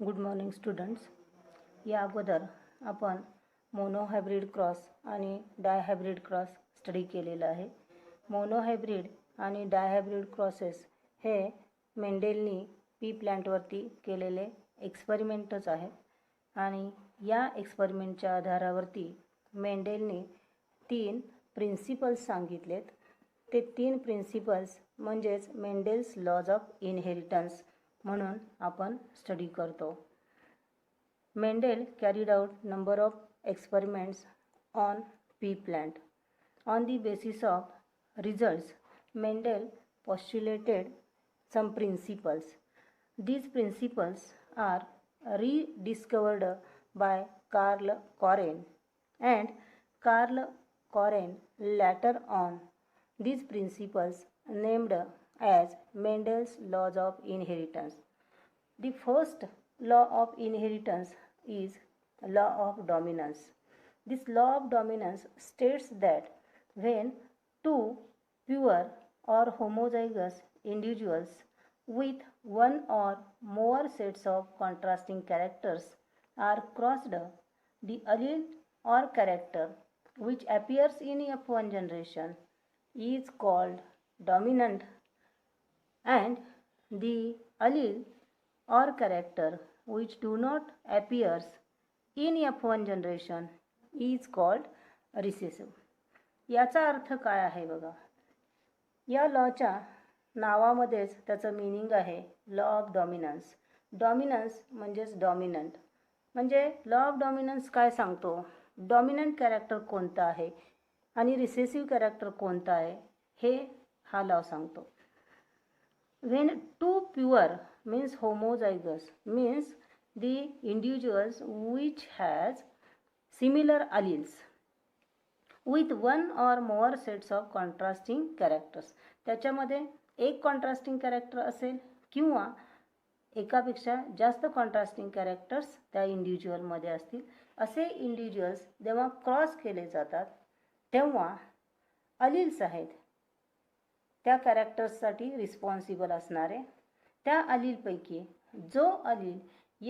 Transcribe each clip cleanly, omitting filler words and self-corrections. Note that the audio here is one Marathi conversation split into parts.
Good morning students. या अगोदर आपण मोनोहायब्रिड क्रॉस आणि डायहायब्रिड क्रॉस स्टडी केलेला आहे. मोनोहायब्रिड आणि डायहायब्रिड क्रॉसेस हे मेंडेलनी पी प्लांटवरती केलेले एक्सपेरिमेंटच आहेत आणि या एक्सपेरिमेंटच्या आधारावरती मेंडेलनी 3 प्रिन्सिपल्स सांगितलेत. ते 3 प्रिन्सिपल्स म्हणजेच मेंडेल्स लॉज ऑफ इनहेरिटन्स म्हणून आपण स्टडी करतो. Mendel carried out number of experiments on pea plant. On the basis of results, Mendel postulated some principles. These principles are rediscovered by Carl Coren, and Carl Coren later on these principles named as Mendel's laws of inheritance. The first law of inheritance is law of dominance. This law of dominance states that when two pure or homozygous individuals with one or more sets of contrasting characters are crossed, the allele or character which appears in F1 generation is called dominant, and the allele or character which do not appears in F1 generation is called recessive. याचा अर्थ काय आहे बघा. या लॉच्या नावामध्येच त्याचं मीनिंग आहे लॉ ऑफ डॉमिनन्स. डॉमिनन्स म्हणजेच डॉमिनंट. म्हणजे लॉ ऑफ डॉमिनन्स काय सांगतो, डॉमिनंट कॅरेक्टर कोणतं आहे आणि रिसेसिव्ह कॅरेक्टर कोणतं आहे हे हा लॉ सांगतो. When two pure means homozygous means the individuals which has similar alleles with one or more sets of contrasting characters. त्याच्यामध्ये एक कॉन्ट्रास्टिंग कॅरेक्टर असेल किंवा एकापेक्षा जास्त कॉन्ट्रास्टिंग कॅरेक्टर्स त्या इंडिव्हिज्युअलमध्ये असतील. असे इंडिव्हिज्युअल्स जेव्हा क्रॉस केले जातात तेव्हा अलील्स आहेत त्या कॅरेक्टर्ससाठी रिस्पॉन्सिबल असणारे, त्या अलीलपैकी जो अलील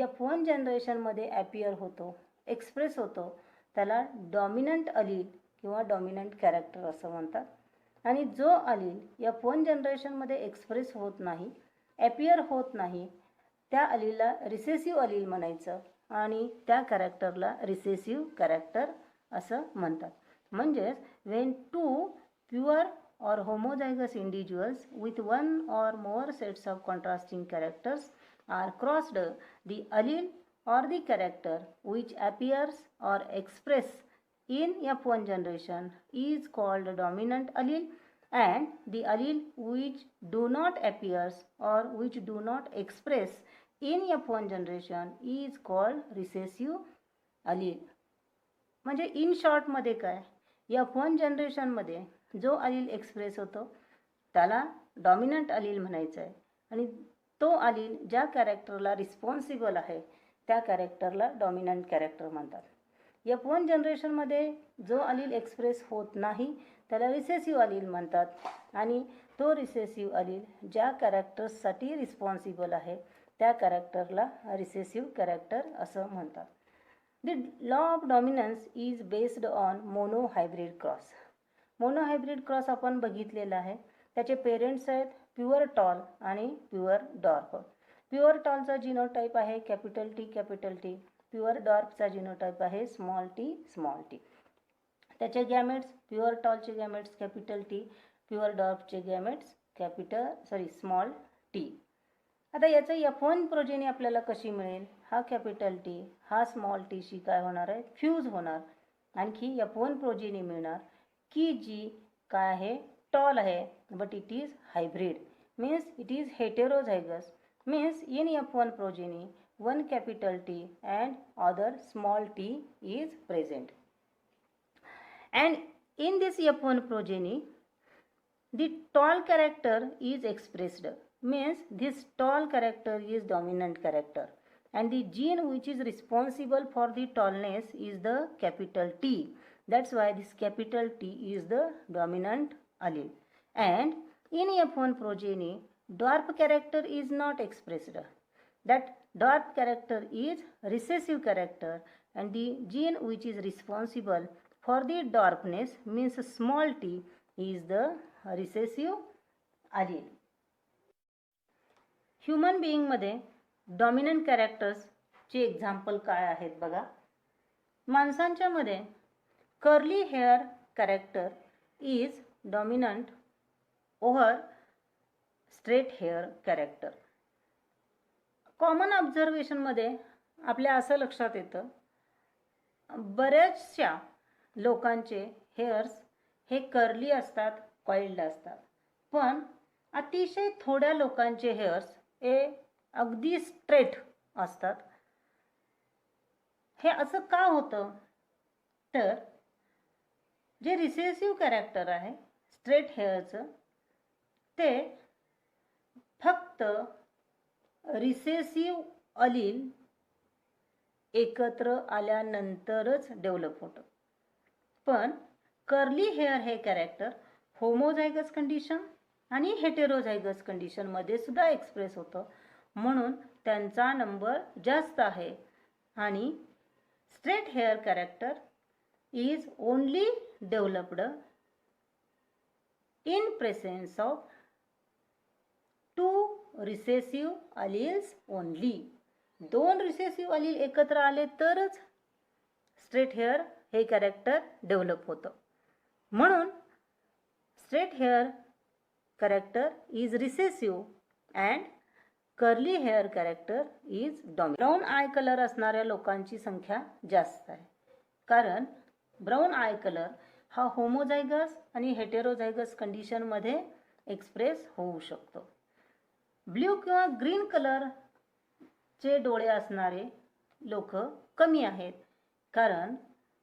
F1 जनरेशनमध्ये ॲपियर होतो, एक्सप्रेस होतो, त्याला डॉमिनंट अलील किंवा डॉमिनंट कॅरेक्टर असं म्हणतात. आणि जो अलील F1 जनरेशनमध्ये एक्सप्रेस होत नाही, ॲपियर होत नाही, त्या अलीलला रिसेसिव्ह अलील म्हणायचं आणि त्या कॅरेक्टरला रिसेसिव्ह कॅरेक्टर असं म्हणतात. म्हणजेच when two pure or homozygous individuals with one or more sets of contrasting characters are crossed, the allele or the character which appears or express in F1 generation is called dominant allele, and the allele which do not appears or which do not express in F1 generation is called recessive allele. म्हणजे इन शॉर्टमध्ये काय, F1 जनरेशनमध्ये जो अलील एक्सप्रेस होतो त्याला डॉमिनंट अलील म्हणायचं आहे आणि तो अलील ज्या कॅरेक्टरला रिस्पॉन्सिबल आहे त्या कॅरेक्टरला डॉमिनंट कॅरेक्टर म्हणतात. F1 जनरेशनमध्ये जो अलील एक्सप्रेस होत नाही त्याला रिसेसिव्ह अलील म्हणतात आणि तो रिसेसिव्ह अलील ज्या कॅरेक्टर्ससाठी रिस्पॉन्सिबल आहे त्या कॅरेक्टरला रिसेसिव्ह कॅरेक्टर असं म्हणतात. The law of dominance is based on monohybrid cross. Monohybrid cross आपण बघितलेला आहे. त्याचे पेरेंट्स आहेत प्युअर टॉल आणि प्युअर डॉर्फ. प्युअर टॉलचा जिनोटाईप आहे capital T capital T. Pure डॉर्फचा जिनोटाईप आहे स्मॉल टी स्मॉल टी. त्याचे गॅमेट्स, प्युअर टॉलचे गॅमेट्स कॅपिटल टी, प्युअर डॉर्फचे गॅमेट्स स्मॉल टी. आता याचं F1 प्रोजेनी आपल्याला कशी मिळेल, हा कॅपिटल टी हा स्मॉल टीशी काय होणार आहे, फ्यूज होणार, आणखी F1 प्रोजेनी मिळणार की जी काय आहे टॉल आहे but it is hybrid means it is heterozygous means in F1 progeny one capital T and other small t is present, and in this F1 progeny the tall character is expressed means this tall character is dominant character, and the gene which is responsible for the tallness is the capital T. That's why this capital T is the dominant allele. And in F1 progeny, dwarf character is not expressed. That dark character is recessive character, and the gene which is responsible for the darkness means small t is the recessive allele. Human बीइंगमध्ये डॉमिनंट कॅरेक्टर्सचे एक्झाम्पल काय आहेत बघा. माणसांच्या मध्ये curly hair character is dominant over straight hair character. Common ऑब्झर्वेशनमध्ये आपल्या असं लक्षात येतं, बऱ्याचशा लोकांचे हेअर्स हे कर्ली असतात, कॉइल्ड असतात, पण अतिशय थोड्या लोकांचे हेअर्स हे अगदी स्ट्रेट असतात. हे असं का होतं? तर जे रिसेसिव्ह कॅरेक्टर आहे स्ट्रेट हेअरचं, ते फक्त रिसेसिव्ह अलील एकत्र आल्यानंतरच डेव्हलप होतं. पण कर्ली हेअर हे कॅरेक्टर होमोझायगस कंडिशन आणि हेटेरोझायगस कंडिशनमध्ये सुद्धा एक्सप्रेस होतं, म्हणून त्यांचा नंबर जास्त आहे. आणि straight hair character is only developed in presence of 2 recessive alleles only. 2 recessive allele एकत्र आले तरच स्ट्रेट हेअर हे कॅरेक्टर डेव्हलप होतं. म्हणून straight hair character is recessive and curly hair character is dominant. Brown eye colour असणाऱ्या लोकांची संख्या जास्त आहे, कारण ब्राऊन आय कलर हा होमोझायगस आणि हेटेरोझायगस कंडिशनमध्ये एक्सप्रेस होऊ शकतो. ब्ल्यू किंवा ग्रीन कलरचे डोळे असणारे लोक कमी आहेत, कारण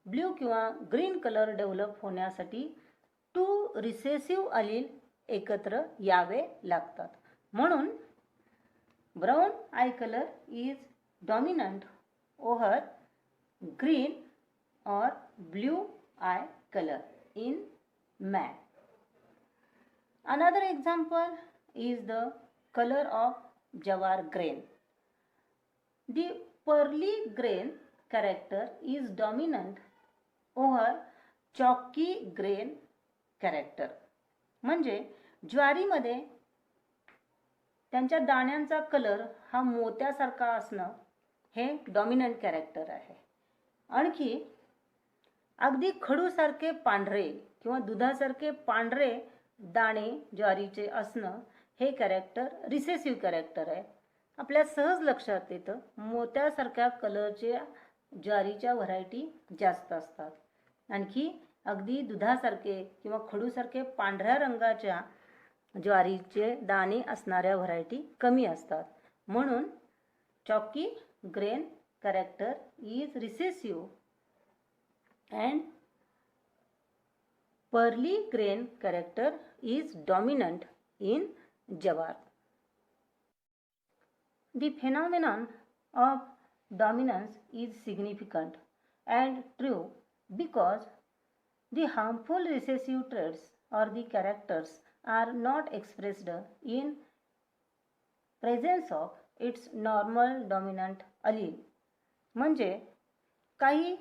ब्ल्यू किंवा ग्रीन कलर डेव्हलप होण्यासाठी 2 रिसेसिव्ह अलील एकत्र यावे लागतात. म्हणून brown eye colour is dominant over green or blue eye colour in man. Another example is the color of jawar grain. The pearly grain character is dominant over chalky grain character. म्हणजे ज्वारीमध्ये त्यांच्या दाण्यांचा कलर हा मोत्यासारखा असणं हे डॉमिनंट कॅरेक्टर आहे. आणखी अगदी खडूसारखे पांढरे किंवा दुधासारखे पांढरे दाणे ज्वारीचे असणं हे कॅरेक्टर रिसेसिव्ह कॅरेक्टर आहे. आपल्या सहज लक्षात येतं मोत्यासारख्या कलरचे ज्वारीच्या व्हरायटी जास्त असतात, आणखी अगदी दुधासारखे किंवा खडूसारखे पांढऱ्या रंगाच्या ज्वारीचे दाणे असणाऱ्या व्हरायटी कमी असतात. म्हणून chalky grain character is recessive and pearly grain character is dominant in jawar. The phenomenon of dominance is significant and true because the harmful recessive traits or the characters are not expressed in presence of its normal dominant allele. म्हणजे काही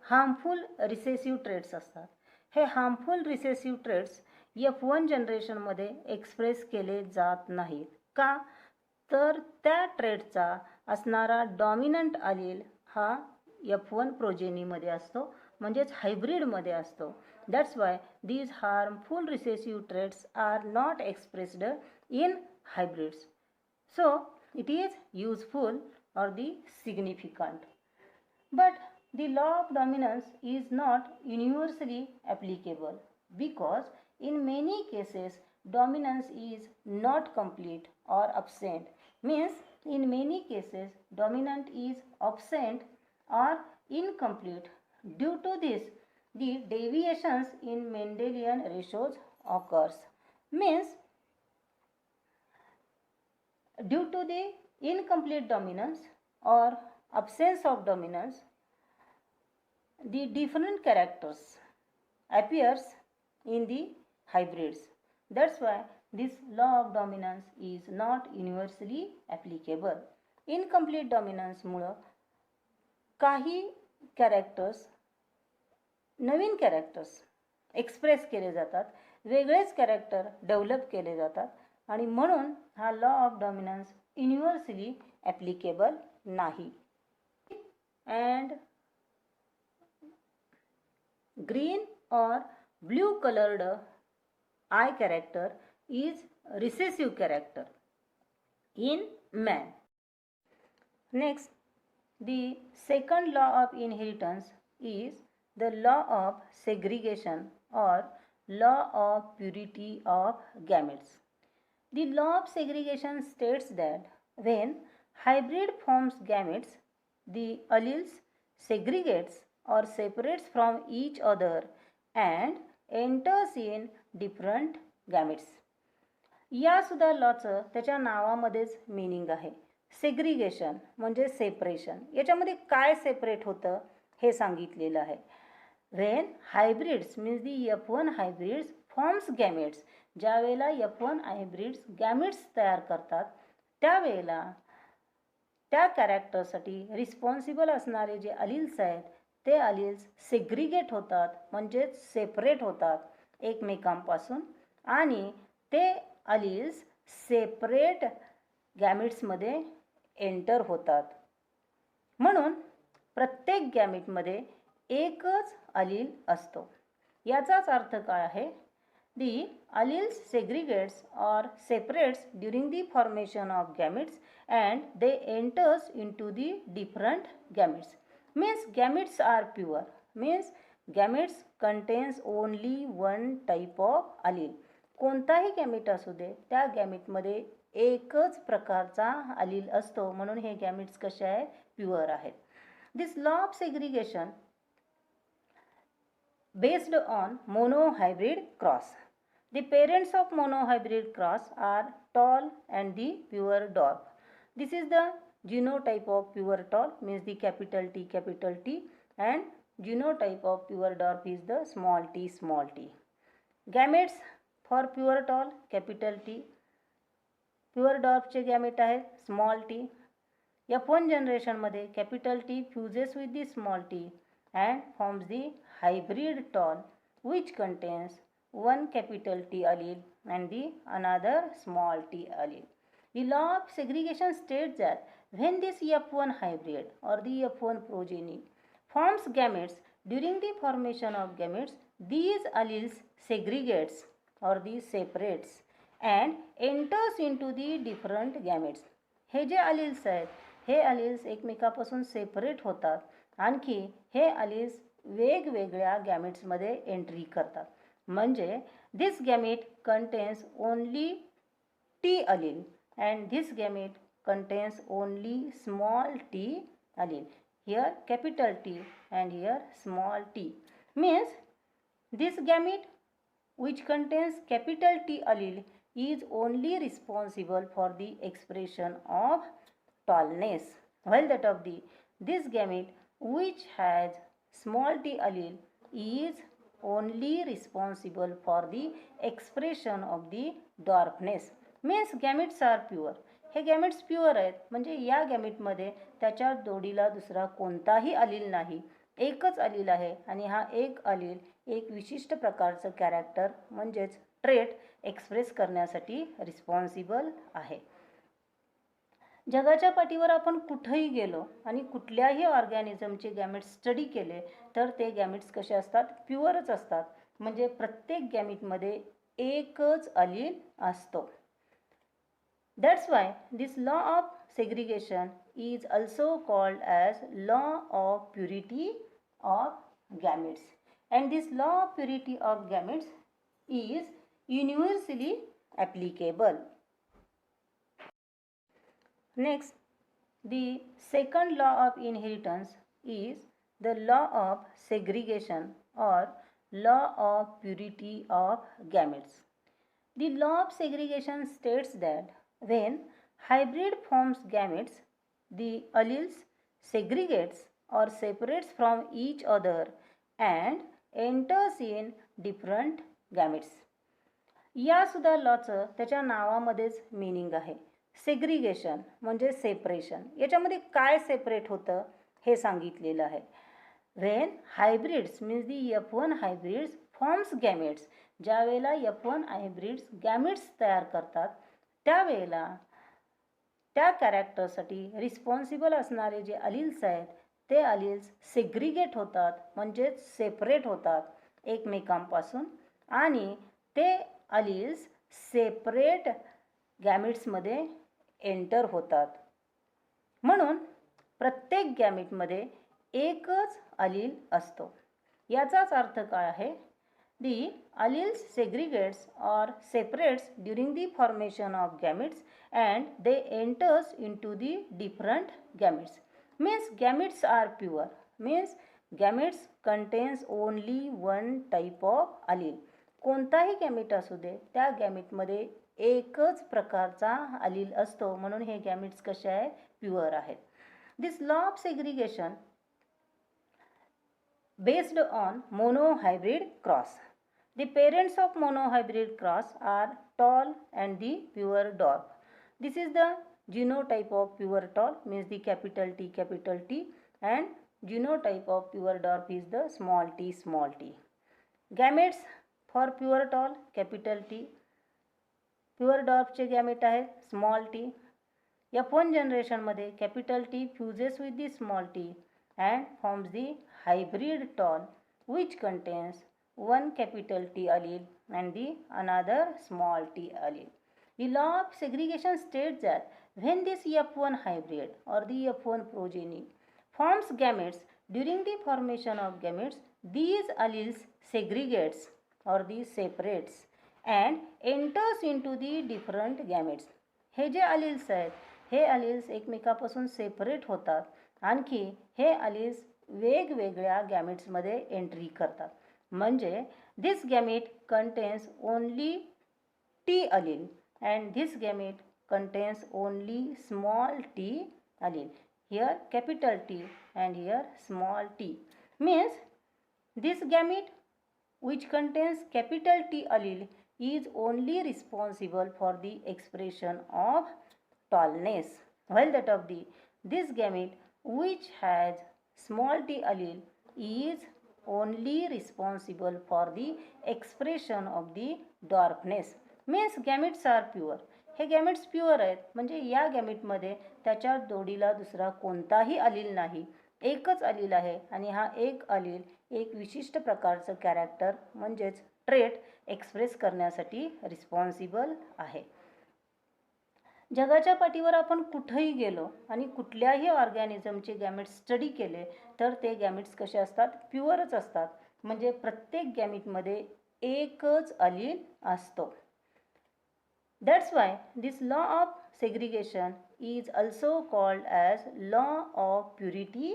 हार्मफुल रिसेसिव्ह ट्रेट्स असतात. हे हार्मफुल रिसेसिव्ह ट्रेट्स F1 जनरेशनमध्ये एक्सप्रेस केले जात नाहीत. का? तर त्या ट्रेटचा असणारा डॉमिनंट अलील हा F1 प्रोजेनीमध्ये असतो, म्हणजेच हायब्रिडमध्ये असतो. That's why these harmful recessive traits are not expressed in hybrids. So it is useful or the significant. But the law of dominance is not universally applicable because in many cases dominance is not complete or absent. Means in many cases dominant is absent or incomplete. Due to this the deviations in Mendelian ratios occurs. Means due to the incomplete dominance or absence of dominance, the different characters appears in the hybrids. That's why this law of dominance is not universally applicable. Incomplete डॉमिनन्समुळं काही कॅरेक्टर्स, नवीन कॅरेक्टर्स एक्सप्रेस केले जातात, वेगळेच कॅरेक्टर डेव्हलप केले जातात आणि म्हणून हा law of dominance universally applicable नाही. And green or blue colored eye character is recessive character in man. Next, the second law of inheritance is the law of segregation or law of purity of gametes. The law of segregation states that when hybrid forms gametes, the alleles segregates or separates from each other and enters in different gametes. या सुद्धा लॉचं त्याच्या नावामध्येच मीनिंग आहे. सेग्रिगेशन म्हणजे सेपरेशन. याच्यामध्ये काय सेपरेट होतं हे सांगितलेलं आहे. When hybrids means the F1 hybrids forms gametes, ज्यावेळेला F1 हायब्रिड्स गॅमेट्स तयार करतात त्यावेळेला त्या कॅरेक्टरसाठी रिस्पॉन्सिबल असणारे जे अलील्स आहेत ते अलील्स सेग्रिगेट होतात, म्हणजेच सेपरेट होतात एकमेकांपासून आणि ते अलील्स सेपरेट गॅमेट्समध्ये एंटर होतात. म्हणून प्रत्येक गॅमेटमध्ये एकच अलील असतो. याचाच अर्थ काय आहे? The alleles segregates or separates during the formation of gametes and they enters into the different gametes. Means gametes are pure. Means gametes contains only one type of allele. कोणताही गॅमेट असू दे त्या गॅमेटमध्ये एकच प्रकारचा अलील असतो, म्हणून हे गॅमेट्स कसे आहेत? प्युअर आहेत. This law of segregation based on monohybrid cross. The parents of monohybrid cross are tall and the pure dwarf. This is the genotype of pure tall, means the capital T, and genotype of pure dwarf is the small t. Gametes for pure tall capital T, pure dwarf चे गॅमेट आहेत स्मॉल t. F1 जनरेशन मध्ये capital T fuses with the small t and forms the hybrid tall which contains one capital T allele and the another small t allele. The law of segregation states that when this F1 hybrid or the F1 progeny forms gametes, during the formation of gametes, these alleles segregates or the separates and enters into the different gametes. हे जे alleles आहेत हे alleles एकमेकापासून सेपरेट होतात, आणखी हे alleles वेगवेगळ्या गॅमेट्समध्ये एंट्री करतात. म्हणजे this gamete contains only T allele and this gamete contains only small t allele. Here capital T and here small t. Means this gamete which contains capital T allele is only responsible for the expression of tallness, while that of this gamete which has small t allele is only responsible for the expression of the dwarfness. Means gametes are pure. हे गॅमेट्स प्युअर आहेत, म्हणजे या गॅमेटमध्ये त्याच्या जोडीला दुसरा कोणताही अलील नाही, एकच अलील आहे आणि हा एक अलील एक विशिष्ट प्रकारचं कॅरेक्टर म्हणजेच ट्रेट एक्सप्रेस करण्यासाठी रिस्पॉन्सिबल आहे. जगाच्या पाठीवर आपण कुठेही गेलो आणि कुठल्याही ऑर्गॅनिझमचे गॅमेट्स स्टडी केले तर ते गॅमेट्स कसे असतात? प्युअरच असतात. म्हणजे प्रत्येक गॅमेटमध्ये एकच अलील असतो. That's why this law of segregation is also called as law of purity of gametes. And this law of purity of gametes is universally applicable. Next, the second law of inheritance is the law of segregation or law of purity of gametes. The law of segregation states that when hybrid forms gametes, the alleles segregates or separates from each other and enters in different gametes. या सुद्धा लॉचं त्याच्या नावामध्येच मीनिंग आहे. सेग्रिगेशन म्हणजे सेपरेशन. याच्यामध्ये काय सेपरेट होतं हे सांगितलेलं आहे. When hybrids means the F1 hybrids forms gametes, ज्यावेळेला F1 हायब्रिड्स गॅमेट्स तयार करतात त्यावेळेला त्या कॅरेक्टरसाठी रिस्पॉन्सिबल असणारे जे अलील्स आहेत ते अलील्स सेग्रिगेट होतात, म्हणजेच सेपरेट होतात एकमेकांपासून, आणि ते अलील्स सेपरेट गॅमेट्समध्ये एंटर होतात. म्हणून प्रत्येक गॅमेटमध्ये एकच अलील असतो. याचाच अर्थ काय आहे? दी alleles segregates or separates during the formation of gametes and they enters into the different gametes. Means gametes are pure. Means gametes contains only one type of allele. कोणताही गॅमेट असू दे त्या गॅमेटमध्ये एकच प्रकारचा अलील असतो, म्हणून हे गॅमेट्स कसे आहेत? प्युअर आहेत. This law of segregation based on monohybrid cross. The parents of monohybrid cross are tall and the pure dwarf. This is the genotype of pure tall, means the capital T, and genotype of pure dwarf is the small t. Gametes for pure tall capital T, pure dwarf चे गॅमेट आहे स्मॉल t. F1 जनरेशन मध्ये capital T fuses with the small t and forms the hybrid tall, which contains one capital T allele and the another small t allele. The law of segregation states that when this F1 hybrid or the F1 progeny forms gametes, during the formation of gametes, these alleles segregates or the separates and enters into the different gametes. हे जे alleles आहेत हे alleles एकमेकापासून सेपरेट होतात, आणखी हे alleles वेगवेगळ्या गॅमेट्समध्ये एंट्री करतात. म्हणजे this gamete contains only T allele and this gamete contains only small T allele. Here capital T and here small T. Means this gamete which contains capital T allele is only responsible for the expression of tallness, while that of this gamete which has small t allele is only responsible for the expression of the dwarfness. Means gametes are pure. हे गॅमेट्स प्युअर आहेत, म्हणजे या गॅमेटमध्ये त्याच्या जोडीला दुसरा कोणताही अलील नाही, एकच अलील आहे, आणि हा एक अलील एक विशिष्ट प्रकारचं कॅरेक्टर म्हणजेच ट्रेट एक्सप्रेस करण्यासाठी रिस्पॉन्सिबल आहे. जगाच्या पाठीवर आपण कुठेही गेलो आणि कुठल्याही ऑर्गॅनिझमचे गॅमेट्स स्टडी केले तर ते गॅमेट्स कसे असतात? प्युअरच असतात. म्हणजे प्रत्येक गॅमेटमध्ये एकच अलील असतो. That's why this law of segregation is also called as law of purity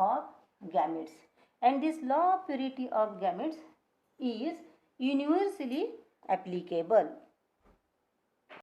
of gametes. And this law of purity of gametes is universally applicable.